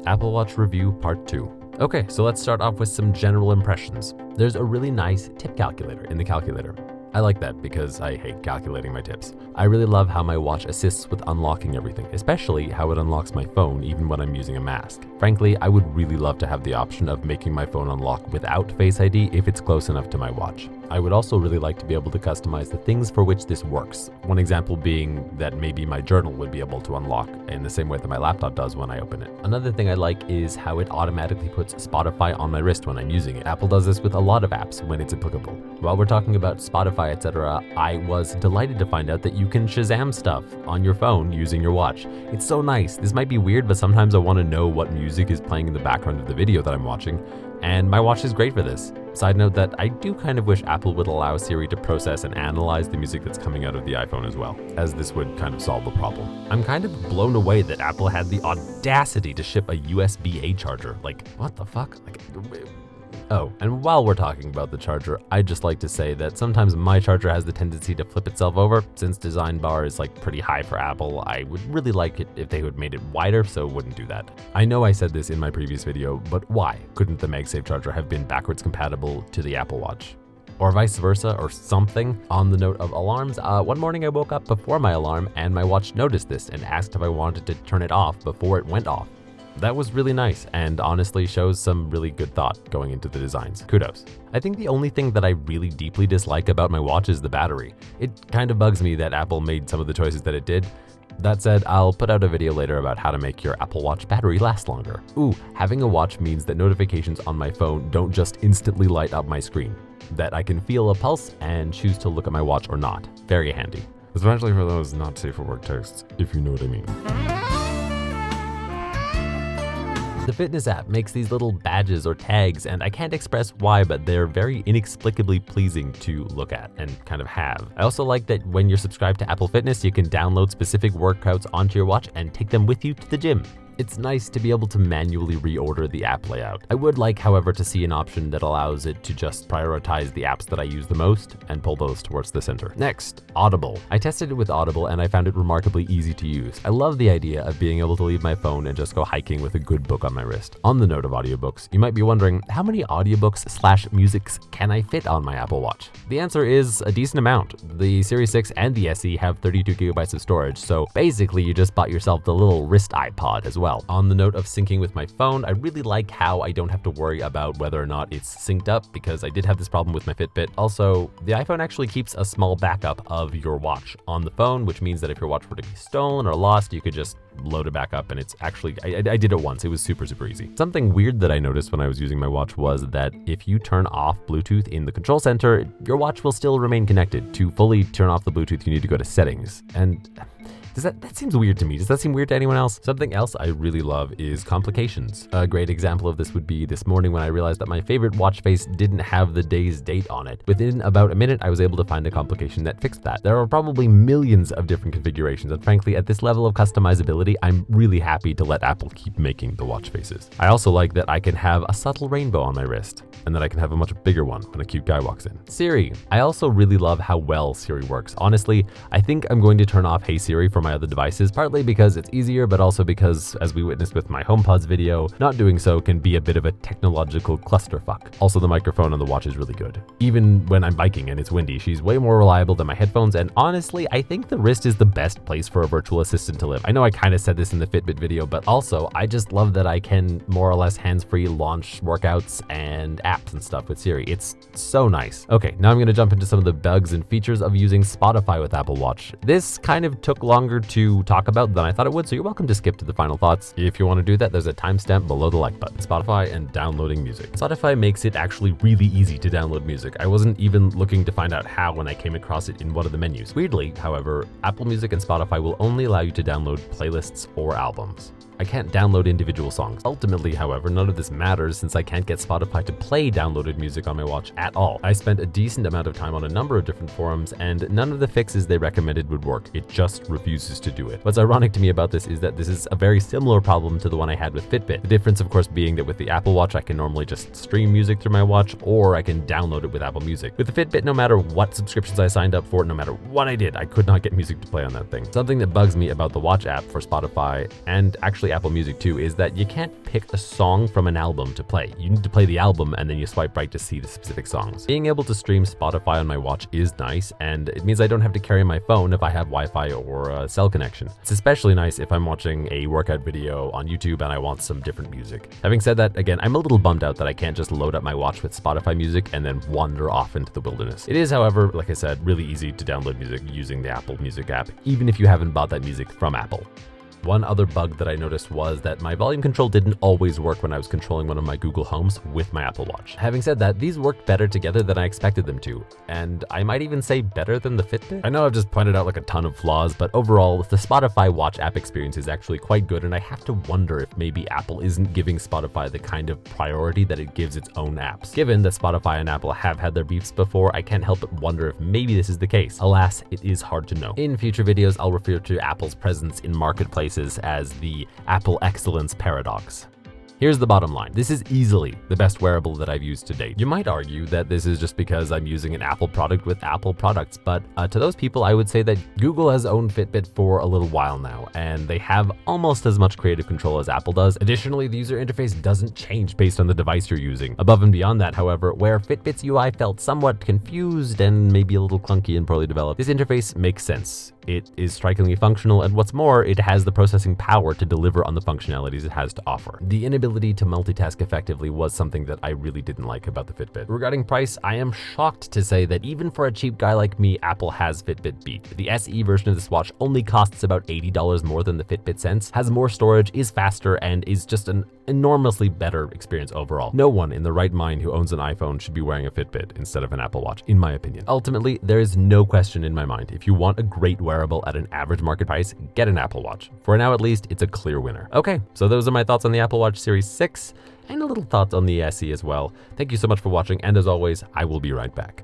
Apple Watch Review Part 2. Okay, so let's start off with some general impressions. There's a really nice tip calculator in the calculator. I like that because I hate calculating my tips. I really love how my watch assists with unlocking everything, especially how it unlocks my phone even when I'm using a mask. Frankly, I would really love to have the option of making my phone unlock without Face ID if it's close enough to my watch. I would also really like to be able to customize the things for which this works. One example being that maybe my journal would be able to unlock in the same way that my laptop does when I open it. Another thing I like is how it automatically puts Spotify on my wrist when I'm using it. Apple does this with a lot of apps when it's applicable. While we're talking about Spotify, etc., I was delighted to find out that you can Shazam stuff on your phone using your watch. It's so nice. This might be weird, but sometimes I want to know what music is playing in the background of the video that I'm watching, and my watch is great for this. Side note that I do kind of wish Apple would allow Siri to process and analyze the music that's coming out of the iPhone as well, as this would kind of solve the problem. I'm kind of blown away that Apple had the audacity to ship a USB-A charger. Like, what the fuck? Oh, and while we're talking about the charger, I'd just like to say that sometimes my charger has the tendency to flip itself over. Since design bar is pretty high for Apple, I would really like it if they had made it wider, so it wouldn't do that. I know I said this in my previous video, but why couldn't the MagSafe charger have been backwards compatible to the Apple Watch? Or vice versa, or something. On the note of alarms, one morning I woke up before my alarm and my watch noticed this and asked if I wanted to turn it off before it went off. That was really nice and honestly shows some really good thought going into the designs. Kudos. I think the only thing that I really deeply dislike about my watch is the battery. It kind of bugs me that Apple made some of the choices that it did. That said, I'll put out a video later about how to make your Apple Watch battery last longer. Ooh, having a watch means that notifications on my phone don't just instantly light up my screen, that I can feel a pulse and choose to look at my watch or not. Very handy. Especially for those not safe for work texts, if you know what I mean. The fitness app makes these little badges or tags, and I can't express why, but they're very inexplicably pleasing to look at and kind of have. I also like that when you're subscribed to Apple Fitness, you can download specific workouts onto your watch and take them with you to the gym. It's nice to be able to manually reorder the app layout. I would like, however, to see an option that allows it to just prioritize the apps that I use the most and pull those towards the center. Next, Audible. I tested it with Audible and I found it remarkably easy to use. I love the idea of being able to leave my phone and just go hiking with a good book on my wrist. On the note of audiobooks, you might be wondering, how many audiobooks/musics can I fit on my Apple Watch? The answer is a decent amount. The Series 6 and the SE have 32 gigabytes of storage, so basically you just bought yourself the little wrist iPod as well. On the note of syncing with my phone, I really like how I don't have to worry about whether or not it's synced up, because I did have this problem with my Fitbit. Also, the iPhone actually keeps a small backup of your watch on the phone, which means that if your watch were to be stolen or lost, you could just load it back up, and it's actually, I did it once. It was super easy. Something weird that I noticed when I was using my watch was that if you turn off Bluetooth in the control center, your watch will still remain connected. To fully turn off the Bluetooth, you need to go to settings. And that seems weird to me. Does that seem weird to anyone else? Something else I really love is complications. A great example of this would be this morning when I realized that my favorite watch face didn't have the day's date on it. Within about a minute, I was able to find a complication that fixed that. There are probably millions of different configurations, and frankly, at this level of customizability, I'm really happy to let Apple keep making the watch faces. I also like that I can have a subtle rainbow on my wrist, and that I can have a much bigger one when a cute guy walks in. Siri. I also really love how well Siri works. Honestly, I think I'm going to turn off Hey Siri for my other devices, partly because it's easier, but also because, as we witnessed with my HomePods video, not doing so can be a bit of a technological clusterfuck. Also, the microphone on the watch is really good. Even when I'm biking and it's windy, she's way more reliable than my headphones, and honestly, I think the wrist is the best place for a virtual assistant to live. I know I kind of said this in the Fitbit video, but also, I just love that I can more or less hands-free launch workouts and apps and stuff with Siri. It's so nice. Okay, now I'm going to jump into some of the bugs and features of using Spotify with Apple Watch. This kind of took longer to talk about than I thought it would, so you're welcome to skip to the final thoughts. If you want to do that, there's a timestamp below the like button. Spotify and downloading music. Spotify makes it actually really easy to download music. I wasn't even looking to find out how when I came across it in one of the menus. Weirdly, however, Apple Music and Spotify will only allow you to download playlists or albums. I can't download individual songs. Ultimately, however, none of this matters since I can't get Spotify to play downloaded music on my watch at all. I spent a decent amount of time on a number of different forums, and none of the fixes they recommended would work. It just refuses to do it. What's ironic to me about this is that this is a very similar problem to the one I had with Fitbit. The difference, of course, being that with the Apple Watch, I can normally just stream music through my watch, or I can download it with Apple Music. With the Fitbit, no matter what subscriptions I signed up for, no matter what I did, I could not get music to play on that thing. Something that bugs me about the watch app for Spotify and actually Apple Music too is that you can't pick a song from an album to play. You need to play the album and then you swipe right to see the specific songs. Being able to stream Spotify on my watch is nice, and it means I don't have to carry my phone if I have Wi-Fi or a cell connection. It's especially nice if I'm watching a workout video on YouTube and I want some different music. Having said that, again, I'm a little bummed out that I can't just load up my watch with Spotify music and then wander off into the wilderness. It is, however, like I said, really easy to download music using the Apple Music app, even if you haven't bought that music from Apple. One other bug that I noticed was that my volume control didn't always work when I was controlling one of my Google Homes with my Apple Watch. Having said that, these worked better together than I expected them to, and I might even say better than the Fitbit. I know I've just pointed out like a ton of flaws, but overall, the Spotify Watch app experience is actually quite good, and I have to wonder if maybe Apple isn't giving Spotify the kind of priority that it gives its own apps. Given that Spotify and Apple have had their beefs before, I can't help but wonder if maybe this is the case. Alas, it is hard to know. In future videos, I'll refer to Apple's presence in marketplaces as the Apple Excellence Paradox. Here's the bottom line. This is easily the best wearable that I've used to date. You might argue that this is just because I'm using an Apple product with Apple products, but to those people, I would say that Google has owned Fitbit for a little while now, and they have almost as much creative control as Apple does. Additionally, the user interface doesn't change based on the device you're using. Above and beyond that, however, where Fitbit's UI felt somewhat confused and maybe a little clunky and poorly developed, this interface makes sense. It is strikingly functional, and what's more, it has the processing power to deliver on the functionalities it has to offer. The inability to multitask effectively was something that I really didn't like about the Fitbit. Regarding price, I am shocked to say that even for a cheap guy like me, Apple has Fitbit beat. The SE version of this watch only costs about $80 more than the Fitbit Sense, has more storage, is faster, and is just an enormously better experience overall. No one in the right mind who owns an iPhone should be wearing a Fitbit instead of an Apple Watch, in my opinion. Ultimately, there is no question in my mind. If you want a great wearable at an average market price, get an Apple Watch. For now, at least, it's a clear winner. Okay, so those are my thoughts on the Apple Watch Series 6 and a little thoughts on the SE as well. Thank you so much for watching, and as always, I will be right back.